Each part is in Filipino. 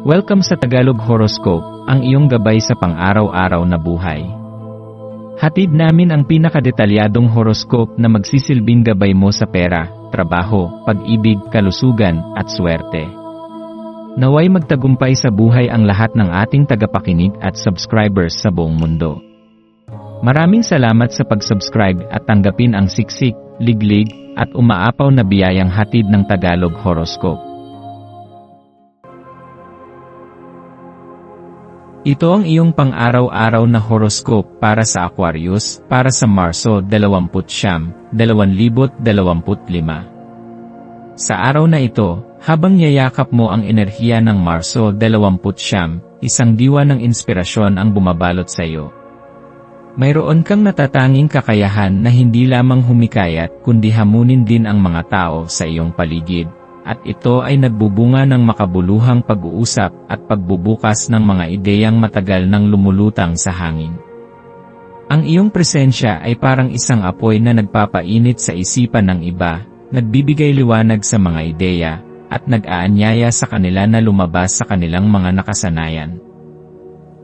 Welcome sa Tagalog Horoscope, ang iyong gabay sa pang-araw-araw na buhay. Hatid namin ang pinakadetalyadong horoscope na magsisilbing gabay mo sa pera, trabaho, pag-ibig, kalusugan, at swerte. Naway magtagumpay sa buhay ang lahat ng ating tagapakinig at subscribers sa buong mundo. Maraming salamat sa pag-subscribe at tanggapin ang siksik, liglig, at umaapaw na biyayang hatid ng Tagalog Horoscope. Ito ang iyong pang-araw-araw na horoscope para sa Aquarius, para sa Marso 29, 2025. Sa araw na ito, habang yayakap mo ang enerhiya ng Marso 29, isang diwa ng inspirasyon ang bumabalot sa iyo. Mayroon kang natatanging kakayahan na hindi lamang humikayat kundi hamunin din ang mga tao sa iyong paligid. At ito ay nagbubunga ng makabuluhang pag-uusap at pagbubukas ng mga ideyang matagal nang lumulutang sa hangin. Ang iyong presensya ay parang isang apoy na nagpapainit sa isipan ng iba, nagbibigay liwanag sa mga ideya, at nag-aanyaya sa kanila na lumabas sa kanilang mga nakasanayan.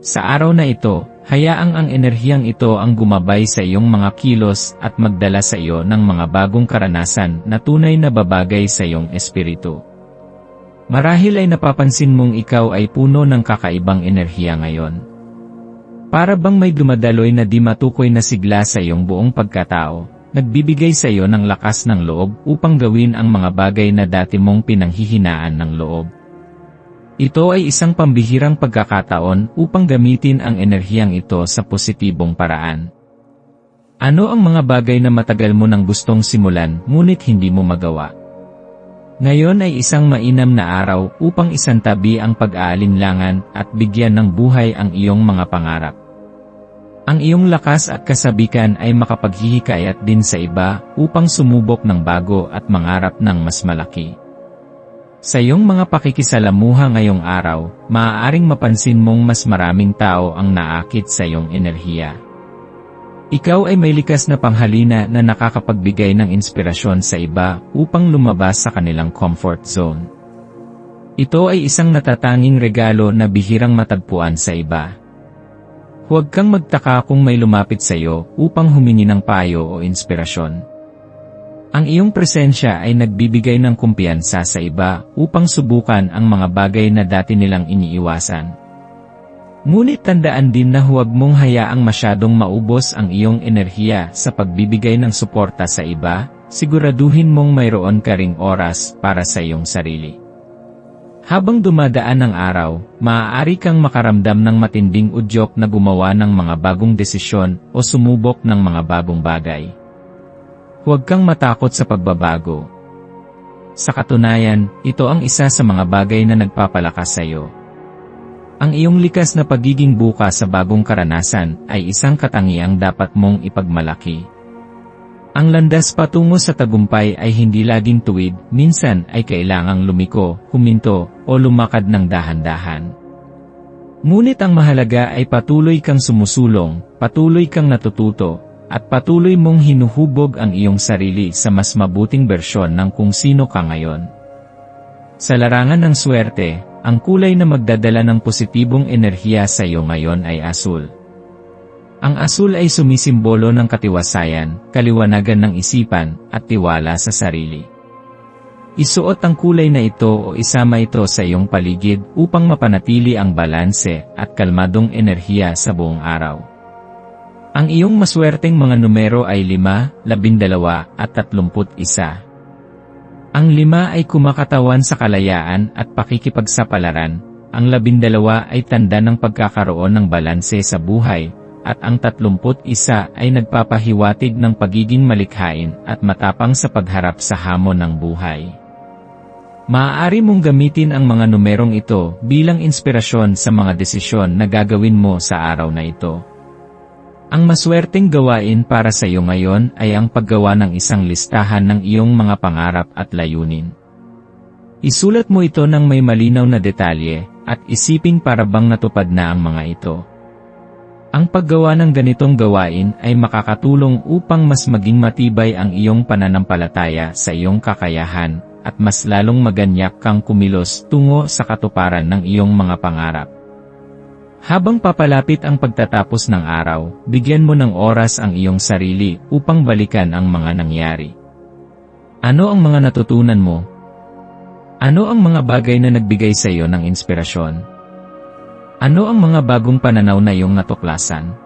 Sa araw na ito, hayaang ang enerhiyang ito ang gumabay sa iyong mga kilos at magdala sa iyo ng mga bagong karanasan na tunay na babagay sa iyong espiritu. Marahil ay napapansin mong ikaw ay puno ng kakaibang enerhiya ngayon. Para bang may dumadaloy na di matukoy na sigla sa iyong buong pagkatao, nagbibigay sa iyo ng lakas ng loob upang gawin ang mga bagay na dati mong pinanghihinaan ng loob. Ito ay isang pambihirang pagkakataon upang gamitin ang enerhiyang ito sa positibong paraan. Ano ang mga bagay na matagal mo nang gustong simulan ngunit hindi mo magawa? Ngayon ay isang mainam na araw upang isantabi ang pag-aalinlangan at bigyan ng buhay ang iyong mga pangarap. Ang iyong lakas at kasabikan ay makapaghihikayat din sa iba upang sumubok ng bago at mangarap ng mas malaki. Sa iyong mga pakikisalamuha ngayong araw, maaaring mapansin mong mas maraming tao ang naakit sa iyong enerhiya. Ikaw ay may likas na panghalina na nakakapagbigay ng inspirasyon sa iba upang lumabas sa kanilang comfort zone. Ito ay isang natatanging regalo na bihirang matagpuan sa iba. Huwag kang magtaka kung may lumapit sa iyo upang humingi ng payo o inspirasyon. Ang iyong presensya ay nagbibigay ng kumpiyansa sa iba upang subukan ang mga bagay na dati nilang iniiwasan. Ngunit tandaan din na huwag mong hayaang masyadong maubos ang iyong enerhiya sa pagbibigay ng suporta sa iba, siguraduhin mong mayroon ka ring oras para sa iyong sarili. Habang dumadaan ang araw, maaari kang makaramdam ng matinding udyok na gumawa ng mga bagong desisyon o sumubok ng mga bagong bagay. Huwag kang matakot sa pagbabago. Sa katunayan, ito ang isa sa mga bagay na nagpapalakas sa iyo. Ang iyong likas na pagiging bukas sa bagong karanasan ay isang katangiang dapat mong ipagmalaki. Ang landas patungo sa tagumpay ay hindi laging tuwid, minsan ay kailangang lumiko, huminto, o lumakad ng dahan-dahan. Ngunit ang mahalaga ay patuloy kang sumusulong, patuloy kang natututo, at patuloy mong hinuhubog ang iyong sarili sa mas mabuting bersyon ng kung sino ka ngayon. Sa larangan ng swerte, ang kulay na magdadala ng positibong enerhiya sa iyo ngayon ay asul. Ang asul ay sumisimbolo ng katiwasayan, kaliwanagan ng isipan, at tiwala sa sarili. Isuot ang kulay na ito o isama ito sa iyong paligid upang mapanatili ang balanse at kalmadong enerhiya sa buong araw. Ang iyong maswerteng mga numero ay 5, 12, at 31. Ang 5 ay kumakatawan sa kalayaan at pakikipagsapalaran, ang 12 ay tanda ng pagkakaroon ng balanse sa buhay, at ang 31 ay nagpapahiwatig ng pagiging malikhain at matapang sa pagharap sa hamon ng buhay. Maaari mong gamitin ang mga numerong ito bilang inspirasyon sa mga desisyon na gagawin mo sa araw na ito. Ang maswerteng gawain para sa iyo ngayon ay ang paggawa ng isang listahan ng iyong mga pangarap at layunin. Isulat mo ito ng may malinaw na detalye, at isiping para bang natupad na ang mga ito. Ang paggawa ng ganitong gawain ay makakatulong upang mas maging matibay ang iyong pananampalataya sa iyong kakayahan, at mas lalong maganyak kang kumilos tungo sa katuparan ng iyong mga pangarap. Habang papalapit ang pagtatapos ng araw, bigyan mo ng oras ang iyong sarili upang balikan ang mga nangyari. Ano ang mga natutunan mo? Ano ang mga bagay na nagbigay sa iyo ng inspirasyon? Ano ang mga bagong pananaw na iyong natuklasan?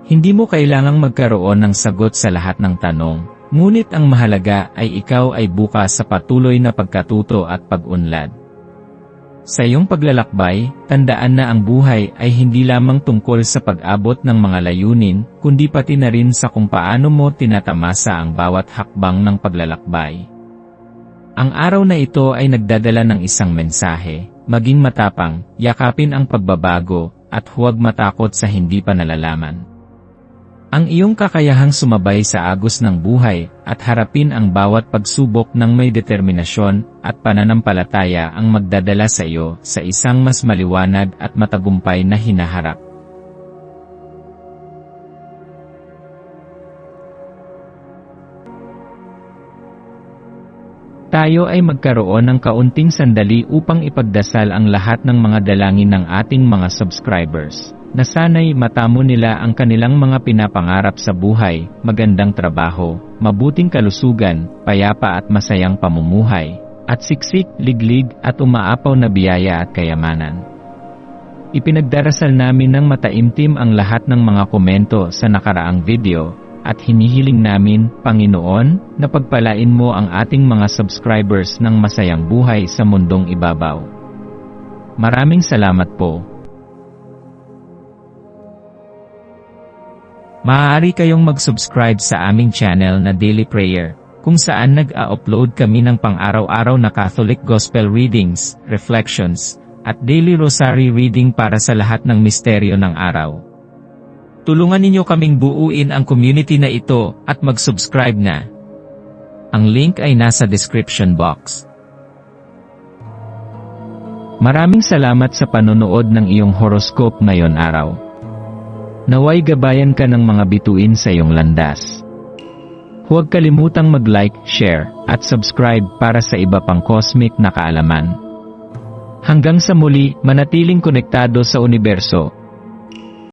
Hindi mo kailangang magkaroon ng sagot sa lahat ng tanong, ngunit ang mahalaga ay ikaw ay bukas sa patuloy na pagkatuto at pag-unlad. Sa iyong paglalakbay, tandaan na ang buhay ay hindi lamang tungkol sa pag-abot ng mga layunin, kundi pati na rin sa kung paano mo tinatamasa ang bawat hakbang ng paglalakbay. Ang araw na ito ay nagdadala ng isang mensahe: maging matapang, yakapin ang pagbabago, at huwag matakot sa hindi pa nalalaman. Ang iyong kakayahang sumabay sa agos ng buhay at harapin ang bawat pagsubok ng may determinasyon at pananampalataya ang magdadala sa iyo sa isang mas maliwanag at matagumpay na hinaharap. Tayo ay magkaroon ng kaunting sandali upang ipagdasal ang lahat ng mga dalangin ng ating mga subscribers, na sana'y matamo nila ang kanilang mga pinapangarap sa buhay, magandang trabaho, mabuting kalusugan, payapa at masayang pamumuhay, at siksik, liglig at umaapaw na biyaya at kayamanan. Ipinagdarasal namin ng mataimtim ang lahat ng mga komento sa nakaraang video, at hinihiling namin, Panginoon, na pagpalain mo ang ating mga subscribers ng masayang buhay sa mundong ibabaw. Maraming salamat po. Maaari kayong mag-subscribe sa aming channel na Daily Prayer, kung saan nag-a-upload kami ng pang-araw-araw na Catholic Gospel Readings, Reflections, at Daily Rosary Reading para sa lahat ng misteryo ng araw. Tulungan ninyo kaming buuin ang community na ito at mag-subscribe na. Ang link ay nasa description box. Maraming salamat sa panonood ng iyong horoscope ngayon araw. Naway gabayan ka ng mga bituin sa iyong landas. Huwag kalimutang mag-like, share, at subscribe para sa iba pang cosmic na kaalaman. Hanggang sa muli, manatiling konektado sa universo